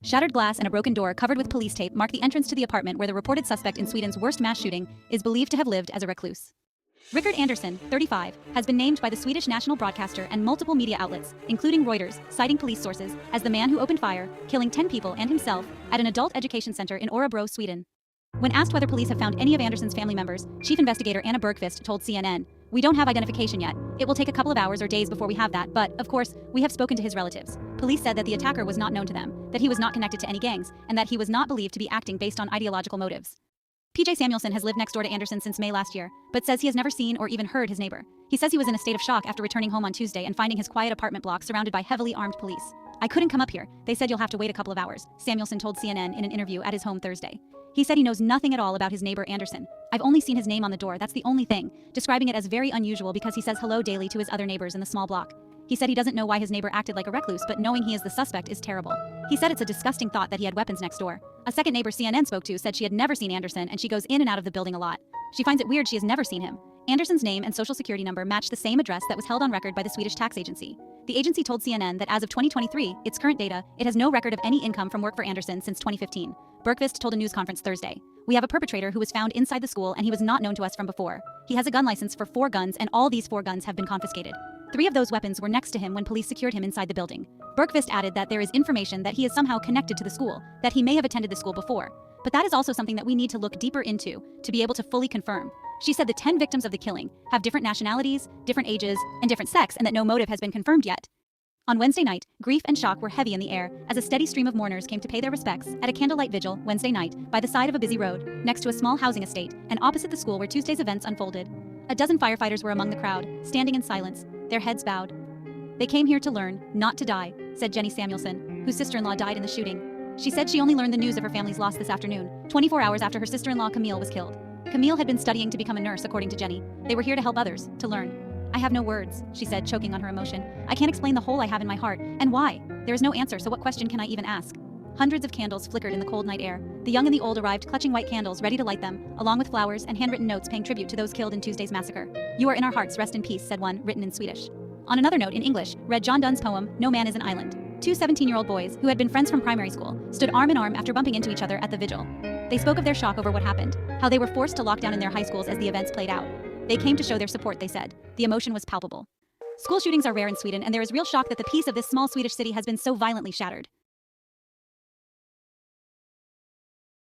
Shattered glass and a broken door covered with police tape mark the entrance to the apartment where the reported suspect in Sweden's worst mass shooting is believed to have lived as a recluse. Rickard Andersson, 35, has been named by the Swedish national broadcaster and multiple media outlets, including Reuters, citing police sources, as the man who opened fire, killing 10 people and himself, at an adult education center in Örebro, Sweden. When asked whether police have found any of Andersson's family members, Chief Investigator Anna Bergqvist told CNN, "We don't have identification yet. It will take a couple of hours or days before we have that, but, of course, we have spoken to his relatives." Police said that the attacker was not known to them, that he was not connected to any gangs, and that he was not believed to be acting based on ideological motives. PJ Samuelsson has lived next door to Andersson since May last year, but says he has never seen or even heard his neighbor. He says he was in a state of shock after returning home on Tuesday and finding his quiet apartment block surrounded by heavily armed police. "I couldn't come up here. They said you'll have to wait a couple of hours," Samuelsson told CNN in an interview at his home Thursday. He said he knows nothing at all about his neighbor Andersson. "I've only seen his name on the door, that's the only thing," describing it as very unusual because he says hello daily to his other neighbors in the small block. He said he doesn't know why his neighbor acted like a recluse, but knowing he is the suspect is terrible. He said it's a disgusting thought that he had weapons next door. A second neighbor CNN spoke to said she had never seen Andersson and she goes in and out of the building a lot. She finds it weird she has never seen him. Andersson's name and social security number match the same address that was held on record by the Swedish tax agency. The agency told CNN that as of 2023, its current data, it has no record of any income from work for Andersson since 2015. Bergqvist told a news conference Thursday, "We have a perpetrator who was found inside the school and he was not known to us from before. He has a gun license for 4 guns and all these 4 guns have been confiscated. 3 of those weapons were next to him when police secured him inside the building." Bergqvist added that there is information that he is somehow connected to the school, that he may have attended the school before. But that is also something that we need to look deeper into to be able to fully confirm. She said the 10 victims of the killing have different nationalities, different ages, and different sex, and that no motive has been confirmed yet. On Wednesday night, grief and shock were heavy in the air as a steady stream of mourners came to pay their respects at a candlelight vigil Wednesday night by the side of a busy road, next to a small housing estate, and opposite the school where Tuesday's events unfolded. A dozen firefighters were among the crowd, standing in silence, their heads bowed. "They came here to learn, not to die," said Jenny Samuelsson, whose sister-in-law died in the shooting. She said she only learned the news of her family's loss this afternoon, 24 hours after her sister-in-law Camille was killed. Camille had been studying to become a nurse, according to Jenny. "They were here to help others, to learn. I have no words," she said, choking on her emotion. "I can't explain the hole I have in my heart, and why. There is no answer, so what question can I even ask?" Hundreds of candles flickered in the cold night air. The young and the old arrived clutching white candles, ready to light them, along with flowers and handwritten notes paying tribute to those killed in Tuesday's massacre. "You are in our hearts, rest in peace," said one, written in Swedish. On another note in English, read John Donne's poem, "No Man is an Island." 2 17-year-old boys, who had been friends from primary school, stood arm in arm after bumping into each other at the vigil. They spoke of their shock over what happened, how they were forced to lock down in their high schools as the events played out. They came to show their support, they said. The emotion was palpable. School shootings are rare in Sweden, and there is real shock that the peace of this small Swedish city has been so violently shattered.